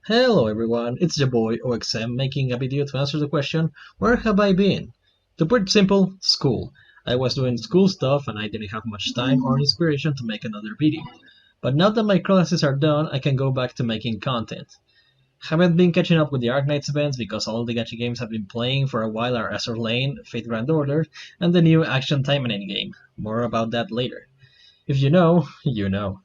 Hello everyone, it's your boy OXM making a video to answer the question, where have I been? To put it simple, school. I was doing school stuff and I didn't have much time or inspiration to make another video. But now that my classes are done, I can go back to making content. Haven't been catching up with the Arknights events because all the gacha games I've been playing for a while are Azur Lane, Fate Grand Order, and the new Action Time and game. More about that later. If you know, you know.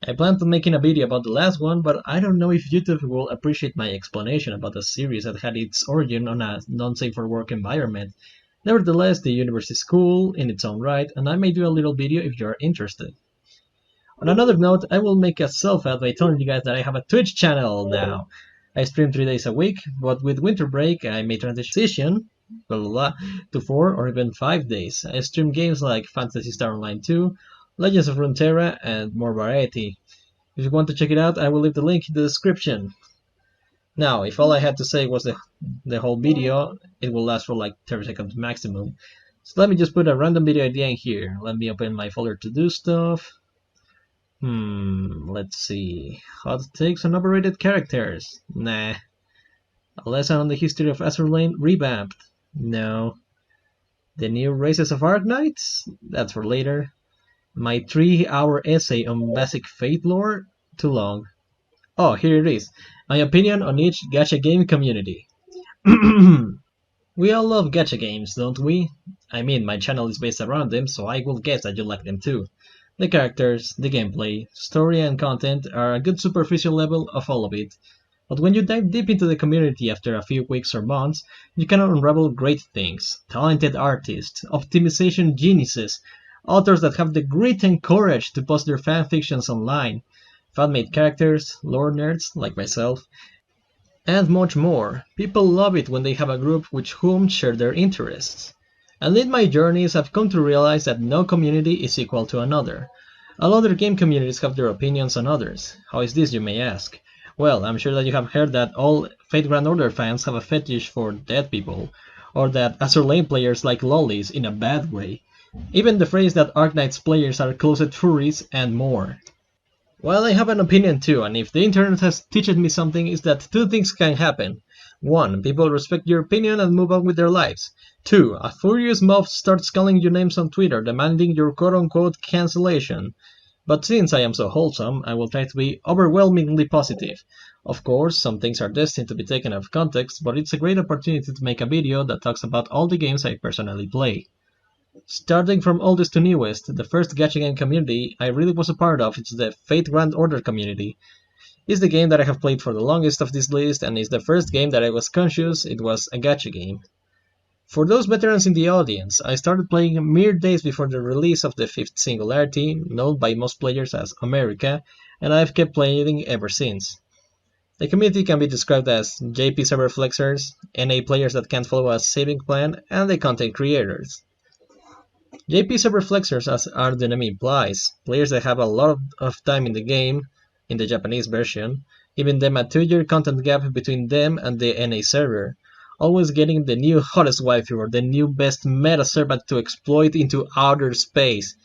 I planned on making a video about the last one, but I don't know if YouTube will appreciate my explanation about a series that had its origin on a non-safe for work environment. Nevertheless, the universe is cool in its own right, and I may do a little video if you are interested. On another note, I will make a self-out by telling you guys that I have a Twitch channel now. I stream 3 days a week, but with winter break, I may transition to 4 or even 5 days. I stream games like Phantasy Star Online 2, Legends of Runeterra, and more variety. If you want to check it out, I will leave the link in the description. Now, if all I had to say was the whole video, it will last for like 30 seconds maximum. So let me just put a random video idea in here. Let me open my folder to do stuff. Let's see. Hot takes on overrated characters. Nah. A lesson on the history of Azur Lane revamped. No. The new races of Arknights? That's for later. My 3-hour essay on basic Fate lore? Too long. Oh, here it is. My opinion on each gacha game community. We all love gacha games, don't we? I mean, my channel is based around them, so I will guess that you like them too. The characters, the gameplay, story and content are a good superficial level of all of it. But when you dive deep into the community after a few weeks or months, you can unravel great things. Talented artists, optimization geniuses, authors that have the grit and courage to post their fanfictions online, fan-made characters, lore nerds like myself, and much more. People love it when they have a group with whom share their interests. And in my journeys, I've come to realize that no community is equal to another. All other game communities have their opinions on others. How is this, you may ask? Well, I'm sure that you have heard that all Fate Grand Order fans have a fetish for dead people, or that Azur Lane players like lollies in a bad way. Even the phrase that Arknights players are closet furries, and more. Well, I have an opinion too, and if the internet has taught me something, is that two things can happen. 1. People respect your opinion and move on with their lives. 2. A furious mob starts calling you names on Twitter, demanding your quote-unquote cancellation. But since I am so wholesome, I will try to be overwhelmingly positive. Of course, some things are destined to be taken out of context, but it's a great opportunity to make a video that talks about all the games I personally play. Starting from oldest to newest, the first gacha game community I really was a part of is the Fate Grand Order community. It's the game that I have played for the longest of this list, and is the first game that I was conscious it was a gacha game. For those veterans in the audience, I started playing mere days before the release of the 5th Singularity, known by most players as America, and I've kept playing ever since. The community can be described as JP server flexers, NA players that can't follow a saving plan, and the content creators. JP server flexers, as our the name implies, players that have a lot of time in the game, in the Japanese version, giving them a 2-year content gap between them and the NA server, always getting the new hottest waifu or the new best meta servant to exploit into outer space.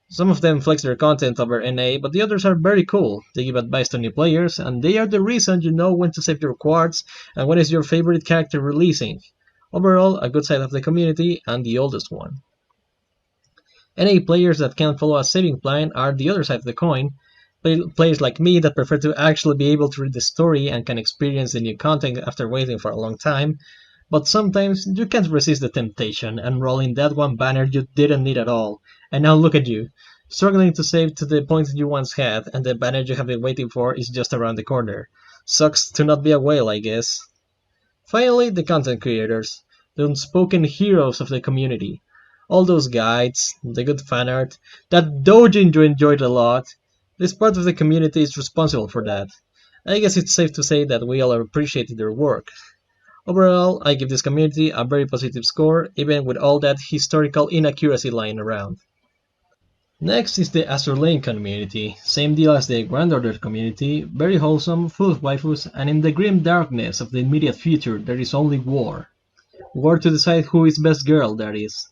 Some of them flex their content over NA, but the others are very cool. They give advice to new players, and they are the reason you know when to save your quartz and when is your favorite character releasing. Overall, a good side of the community and the oldest one. NA players that can't follow a saving plan are the other side of the coin. Players like me that prefer to actually be able to read the story and can experience the new content after waiting for a long time, but sometimes you can't resist the temptation and roll in that one banner you didn't need at all, and now look at you, struggling to save to the point you once had, and the banner you have been waiting for is just around the corner. Sucks to not be a whale, I guess. Finally, the content creators, the unspoken heroes of the community. All those guides, the good fan art, that doujin you enjoyed a lot. This part of the community is responsible for that. I guess it's safe to say that we all appreciate their work. Overall, I give this community a very positive score, even with all that historical inaccuracy lying around. Next is the Azur Lane community, same deal as the Grand Order community, very wholesome, full of waifus, and in the grim darkness of the immediate future there is only war. War to decide who is best girl, that is.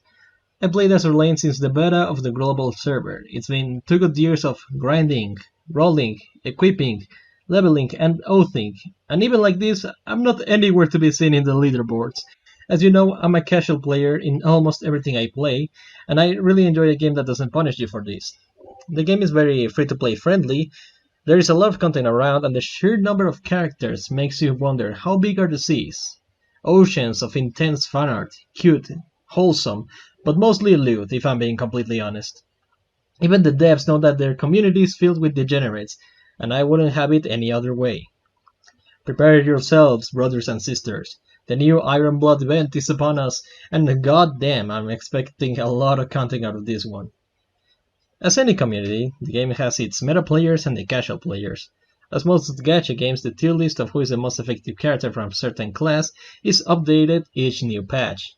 I played Azur Lane since the beta of the global server. It's been 2 good years of grinding, rolling, equipping, leveling, and oathing. And even like this, I'm not anywhere to be seen in the leaderboards. As you know, I'm a casual player in almost everything I play, and I really enjoy a game that doesn't punish you for this. The game is very free-to-play friendly, there is a lot of content around, and the sheer number of characters makes you wonder how big are the seas? Oceans of intense fanart, cute, wholesome, but mostly lewd if I'm being completely honest. Even the devs know that their community is filled with degenerates, and I wouldn't have it any other way. Prepare yourselves, brothers and sisters. The new Iron Blood event is upon us, and goddamn, I'm expecting a lot of content out of this one. As any community, the game has its meta players and the casual players. As most gacha games, the tier list of who is the most effective character from a certain class is updated each new patch.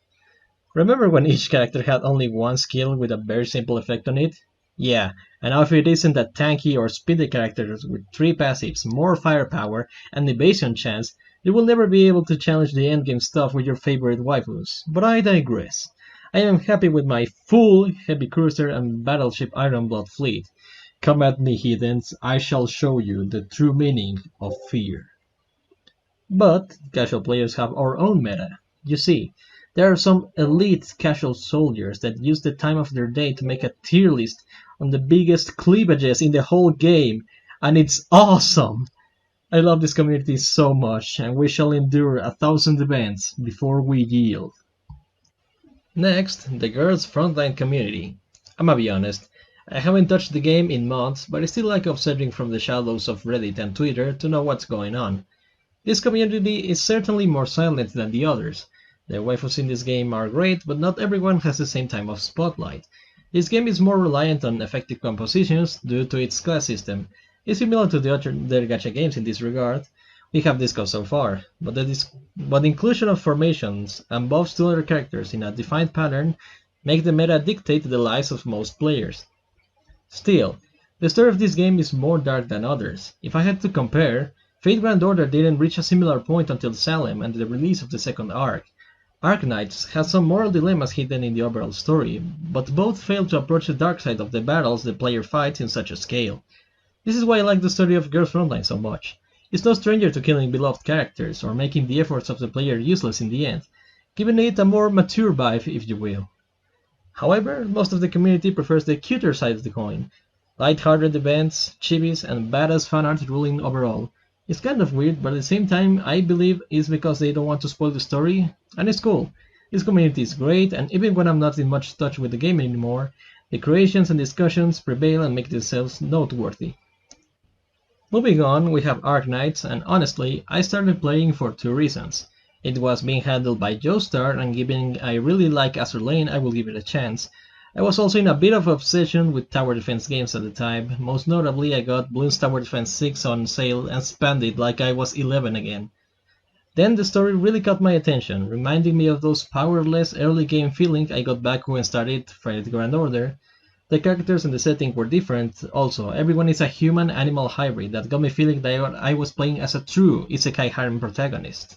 Remember when each character had only one skill with a very simple effect on it? Yeah, and now if it isn't a tanky or speedy character with 3 passives, more firepower, and evasion chance, you will never be able to challenge the endgame stuff with your favorite waifus. But I digress. I am happy with my full heavy cruiser and battleship Ironblood fleet. Come at me, heathens, I shall show you the true meaning of fear. But casual players have our own meta. You see, there are some elite casual soldiers that use the time of their day to make a tier list on the biggest cleavages in the whole game, and it's awesome! I love this community so much, and we shall endure 1,000 events before we yield. Next, the Girls Frontline community. I'ma be honest, I haven't touched the game in months, but I still like observing from the shadows of Reddit and Twitter to know what's going on. This community is certainly more silent than the others. The waifus in this game are great, but not everyone has the same time of spotlight. This game is more reliant on effective compositions due to its class system. It's similar to the other gacha games in this regard, we have discussed so far, but the inclusion of formations and buffs to other characters in a defined pattern make the meta dictate the lives of most players. Still, the story of this game is more dark than others. If I had to compare, Fate Grand Order didn't reach a similar point until Salem and the release of the second arc. Arknights has some moral dilemmas hidden in the overall story, but both fail to approach the dark side of the battles the player fights in such a scale. This is why I like the story of Girls Frontline so much. It's no stranger to killing beloved characters or making the efforts of the player useless in the end, giving it a more mature vibe if you will. However, most of the community prefers the cuter side of the coin. Light-hearted events, chibis, and badass fanart ruling overall. It's kind of weird, but at the same time I believe it's because they don't want to spoil the story, and it's cool. This community is great, and even when I'm not in much touch with the game anymore, the creations and discussions prevail and make themselves noteworthy. Moving on, we have Arknights, and honestly, I started playing for 2 reasons. It was being handled by Joestar, and given I really like Azur Lane, I will give it a chance. I was also in a bit of obsession with tower defense games at the time. Most notably, I got Bloons Tower Defense 6 on sale and spammed it like I was 11 again. Then the story really caught my attention, reminding me of those powerless early game feeling I got back when I started Fate Grand Order. The characters and the setting were different, also, everyone is a human-animal hybrid that got me feeling that I was playing as a true isekai harem protagonist.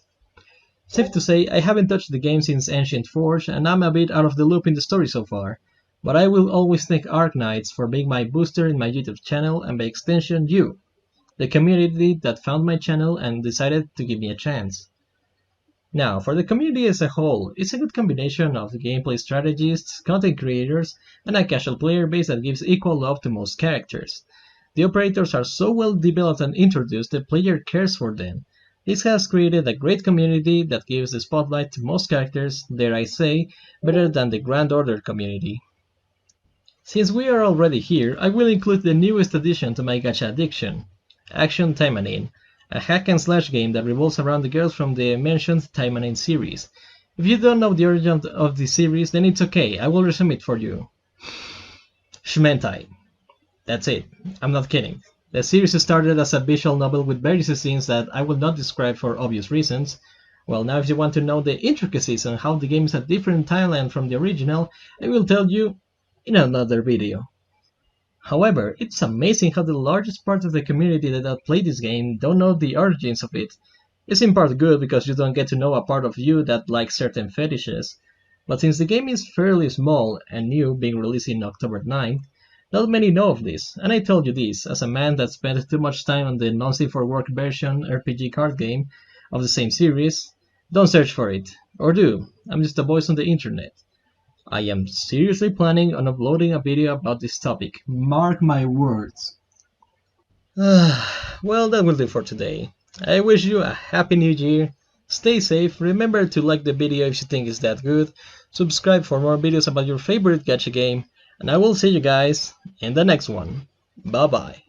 Safe to say, I haven't touched the game since Ancient Forge, and I'm a bit out of the loop in the story so far, but I will always thank Arknights for being my booster in my YouTube channel and by extension you, the community that found my channel and decided to give me a chance. Now, for the community as a whole, it's a good combination of gameplay strategists, content creators, and a casual player base that gives equal love to most characters. The operators are so well developed and introduced the player cares for them. This has created a great community that gives the spotlight to most characters, dare I say, better than the Grand Order community. Since we are already here, I will include the newest addition to my gacha addiction, Action Taimanin, a hack-and-slash game that revolves around the girls from the mentioned Taimanin series. If you don't know the origin of the series, then it's okay, I will resume it for you. Shmentai. That's it, I'm not kidding. The series started as a visual novel with various scenes that I will not describe for obvious reasons. Well, now if you want to know the intricacies on how the game is a different timeline from the original, I will tell you in another video. However, it's amazing how the largest part of the community that played this game don't know the origins of it. It's in part good because you don't get to know a part of you that likes certain fetishes, but since the game is fairly small and new, being released in October 9th, Not many know of this, and I tell you this as a man that spent too much time on the non-safe-for-work version RPG card game of the same series. Don't search for it. Or do. I'm just a voice on the internet. I am seriously planning on uploading a video about this topic. Mark my words. Well, that will do for today. I wish you a happy new year. Stay safe, remember to like the video if you think it's that good, subscribe for more videos about your favorite gacha game, and I will see you guys in the next one. Bye bye.